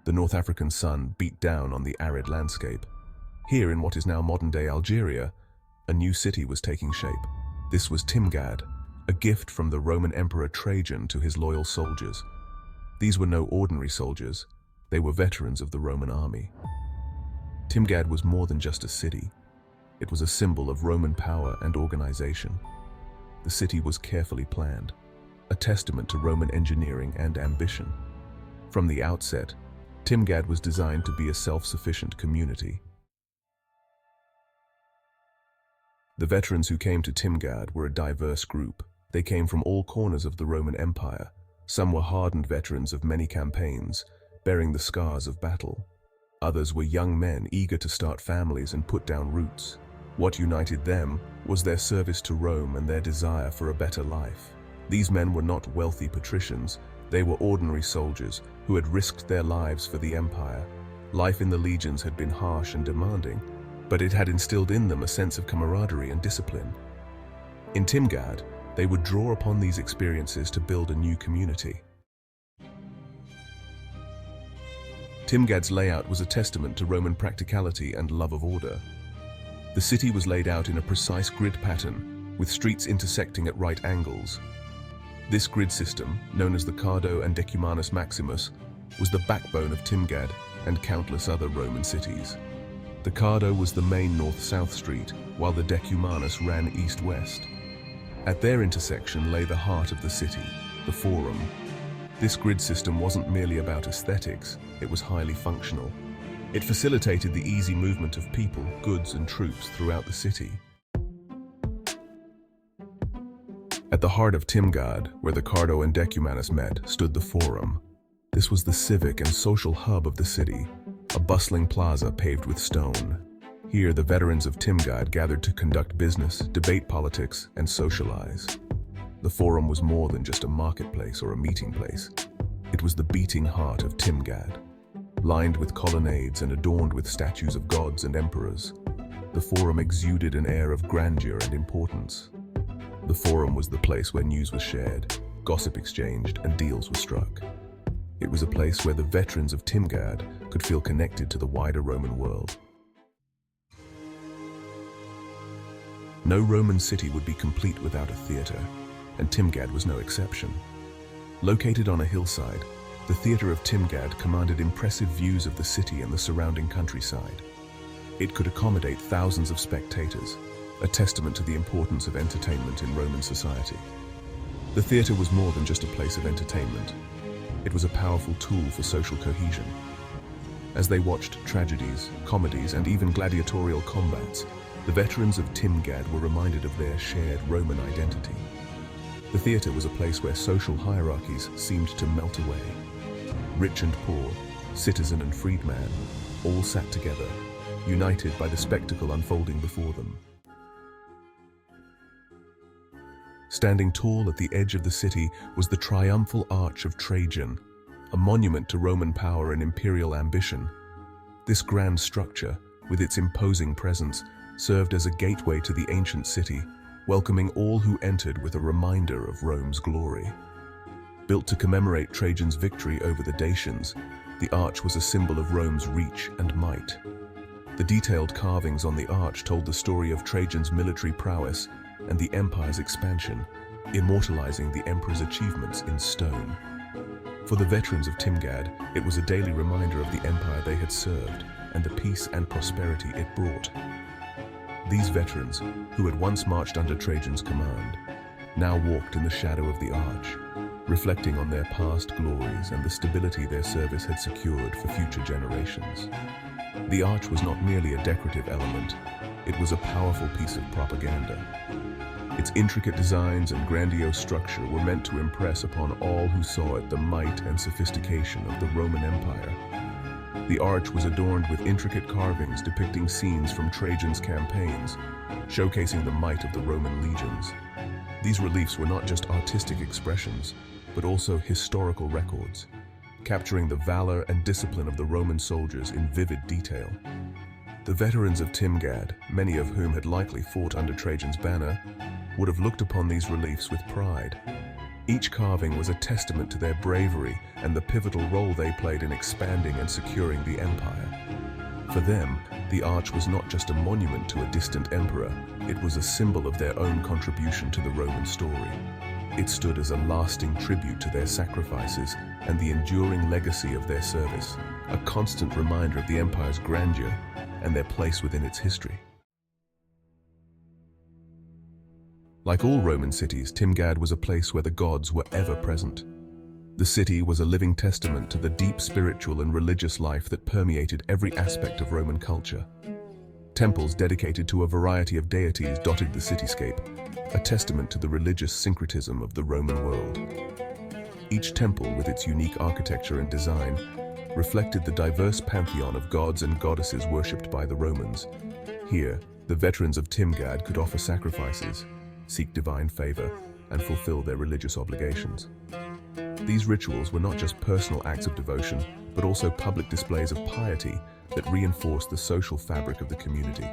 The North African sun beat down on the arid landscape. Here, in what is now modern-day Algeria, a new city was taking shape. This was Timgad, a gift from the Roman Emperor Trajan to his loyal soldiers. These were no ordinary soldiers, they were veterans of the Roman army. Timgad was more than just a city. It was a symbol of Roman power and organization. The city was carefully planned, a testament to Roman engineering and ambition. From the outset, Timgad was designed to be a self-sufficient community. The veterans who came to Timgad were a diverse group. They came from all corners of the Roman Empire. Some were hardened veterans of many campaigns, bearing the scars of battle. Others were young men eager to start families and put down roots. What united them was their service to Rome and their desire for a better life. These men were not wealthy patricians, they were ordinary soldiers who had risked their lives for the empire. Life in the legions had been harsh and demanding, but it had instilled in them a sense of camaraderie and discipline. In Timgad, they would draw upon these experiences to build a new community. Timgad's layout was a testament to Roman practicality and love of order. The city was laid out in a precise grid pattern, with streets intersecting at right angles. This grid system, known as the Cardo and Decumanus Maximus, was the backbone of Timgad and countless other Roman cities. The Cardo was the main north-south street, while the Decumanus ran east-west. At their intersection lay the heart of the city, the Forum. This grid system wasn't merely about aesthetics, it was highly functional. It facilitated the easy movement of people, goods, and troops throughout the city. At the heart of Timgad, where the Cardo and Decumanus met, stood the Forum. This was the civic and social hub of the city, a bustling plaza paved with stone. Here, the veterans of Timgad gathered to conduct business, debate politics, and socialize. The Forum was more than just a marketplace or a meeting place. It was the beating heart of Timgad. Lined with colonnades and adorned with statues of gods and emperors, the Forum exuded an air of grandeur and importance. The Forum was the place where news was shared, gossip exchanged, and deals were struck. It was a place where the veterans of Timgad could feel connected to the wider Roman world. No Roman city would be complete without a theater, and Timgad was no exception. Located on a hillside, the theater of Timgad commanded impressive views of the city and the surrounding countryside. It could accommodate thousands of spectators, a testament to the importance of entertainment in Roman society. The theater was more than just a place of entertainment. It was a powerful tool for social cohesion. As they watched tragedies, comedies, and even gladiatorial combats, the veterans of Timgad were reminded of their shared Roman identity. The theater was a place where social hierarchies seemed to melt away. Rich and poor, citizen and freedman, all sat together, united by the spectacle unfolding before them. Standing tall at the edge of the city was the Triumphal Arch of Trajan, a monument to Roman power and imperial ambition. This grand structure, with its imposing presence, served as a gateway to the ancient city, welcoming all who entered with a reminder of Rome's glory. Built to commemorate Trajan's victory over the Dacians, the arch was a symbol of Rome's reach and might. The detailed carvings on the arch told the story of Trajan's military prowess and the empire's expansion, immortalizing the emperor's achievements in stone. For the veterans of Timgad, it was a daily reminder of the empire they had served and the peace and prosperity it brought. These veterans, who had once marched under Trajan's command, now walked in the shadow of the arch, reflecting on their past glories and the stability their service had secured for future generations. The arch was not merely a decorative element, it was a powerful piece of propaganda. Its intricate designs and grandiose structure were meant to impress upon all who saw it the might and sophistication of the Roman Empire. The arch was adorned with intricate carvings depicting scenes from Trajan's campaigns, showcasing the might of the Roman legions. These reliefs were not just artistic expressions, but also historical records, capturing the valor and discipline of the Roman soldiers in vivid detail. The veterans of Timgad, many of whom had likely fought under Trajan's banner, would have looked upon these reliefs with pride. Each carving was a testament to their bravery and the pivotal role they played in expanding and securing the empire. For them, the arch was not just a monument to a distant emperor, it was a symbol of their own contribution to the Roman story. It stood as a lasting tribute to their sacrifices and the enduring legacy of their service, a constant reminder of the empire's grandeur and their place within its history. Like all Roman cities, Timgad was a place where the gods were ever present. The city was a living testament to the deep spiritual and religious life that permeated every aspect of Roman culture. Temples dedicated to a variety of deities dotted the cityscape, a testament to the religious syncretism of the Roman world. Each temple, with its unique architecture and design, reflected the diverse pantheon of gods and goddesses worshipped by the Romans. Here, the veterans of Timgad could offer sacrifices, seek divine favor, and fulfill their religious obligations. These rituals were not just personal acts of devotion, but also public displays of piety that reinforced the social fabric of the community.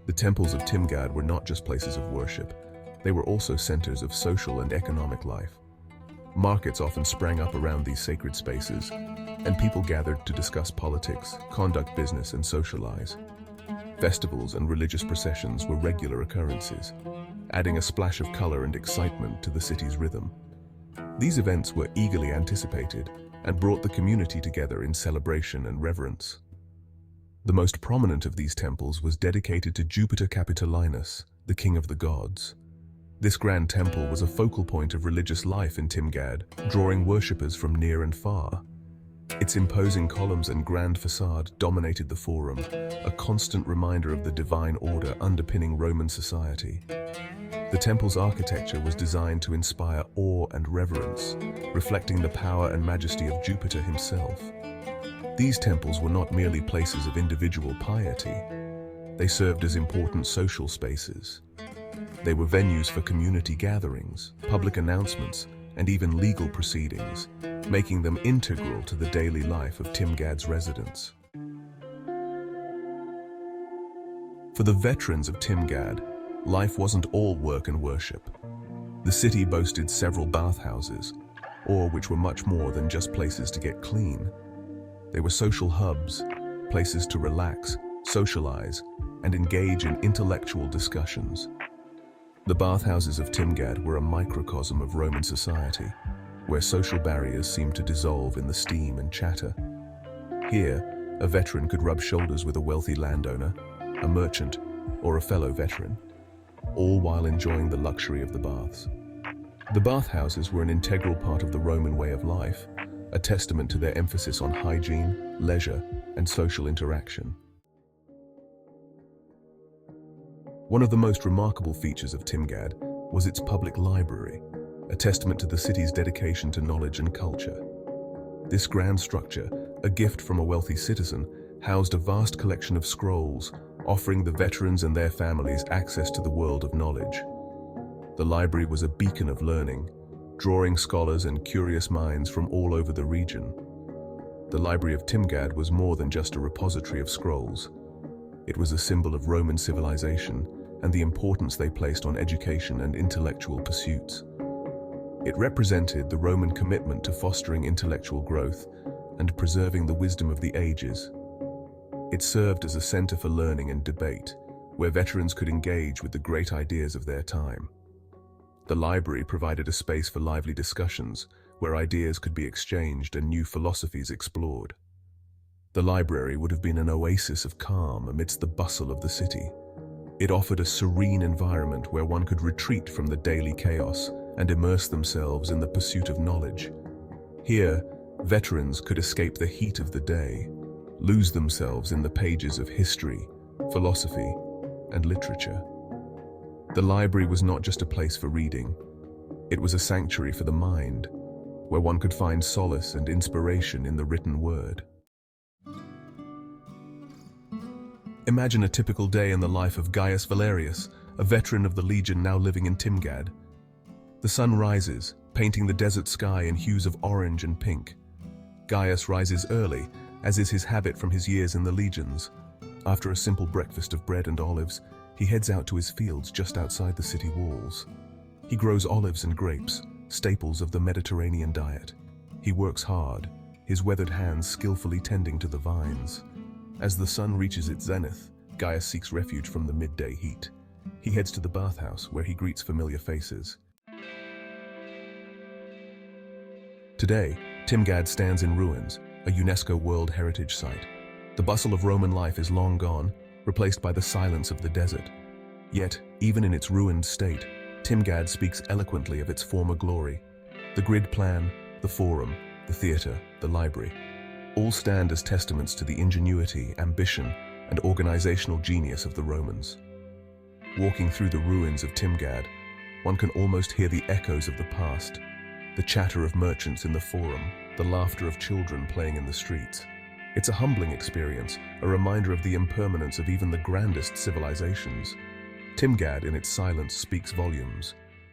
The temples of Timgad were not just places of worship, they were also centers of social and economic life. Markets often sprang up around these sacred spaces, and people gathered to discuss politics, conduct business, and socialize. Festivals and religious processions were regular occurrences, adding a splash of color and excitement to the city's rhythm. These events were eagerly anticipated and brought the community together in celebration and reverence. The most prominent of these temples was dedicated to Jupiter Capitolinus, the king of the gods. This grand temple was a focal point of religious life in Timgad, drawing worshippers from near and far. Its imposing columns and grand facade dominated the forum, a constant reminder of the divine order underpinning Roman society. The temple's architecture was designed to inspire awe and reverence, reflecting the power and majesty of Jupiter himself. These temples were not merely places of individual piety. They served as important social spaces. They were venues for community gatherings, public announcements, and even legal proceedings, making them integral to the daily life of Timgad's residents. For the veterans of Timgad, life wasn't all work and worship. The city boasted several bathhouses, which were much more than just places to get clean. They were social hubs, places to relax, socialize, and engage in intellectual discussions. The bathhouses of Timgad were a microcosm of Roman society, where social barriers seemed to dissolve in the steam and chatter. Here, a veteran could rub shoulders with a wealthy landowner, a merchant, or a fellow veteran, all while enjoying the luxury of the baths. The bathhouses were an integral part of the Roman way of life, a testament to their emphasis on hygiene, leisure, and social interaction. One of the most remarkable features of Timgad was its public library, a testament to the city's dedication to knowledge and culture. This grand structure, a gift from a wealthy citizen, housed a vast collection of scrolls, offering the veterans and their families access to the world of knowledge. The library was a beacon of learning, drawing scholars and curious minds from all over the region. The Library of Timgad was more than just a repository of scrolls. It was a symbol of Roman civilization and the importance they placed on education and intellectual pursuits. It represented the Roman commitment to fostering intellectual growth and preserving the wisdom of the ages. It served as a center for learning and debate, where veterans could engage with the great ideas of their time. The library provided a space for lively discussions, where ideas could be exchanged and new philosophies explored. The library would have been an oasis of calm amidst the bustle of the city. It offered a serene environment where one could retreat from the daily chaos and immerse themselves in the pursuit of knowledge. Here, veterans could escape the heat of the day, lose themselves in the pages of history, philosophy, and literature. The library was not just a place for reading. It was a sanctuary for the mind, where one could find solace and inspiration in the written word. Imagine a typical day in the life of Gaius Valerius, a veteran of the legion now living in Timgad. The sun rises, painting the desert sky in hues of orange and pink. Gaius rises early, as is his habit from his years in the legions. After a simple breakfast of bread and olives, he heads out to his fields just outside the city walls. He grows olives and grapes, staples of the Mediterranean diet. He works hard, his weathered hands skillfully tending to the vines. As the sun reaches its zenith, Gaius seeks refuge from the midday heat. He heads to the bathhouse, where he greets familiar faces. Today, Timgad stands in ruins, a UNESCO World Heritage Site. The bustle of Roman life is long gone, replaced by the silence of the desert. Yet, even in its ruined state, Timgad speaks eloquently of its former glory. The grid plan, the forum, the theatre, the library, all stand as testaments to the ingenuity, ambition, and organizational genius of the Romans. Walking through the ruins of Timgad, one can almost hear the echoes of the past, the chatter of merchants in the forum, the laughter of children playing in the streets. It's a humbling experience, a reminder of the impermanence of even the grandest civilizations. Timgad in its silence speaks volumes,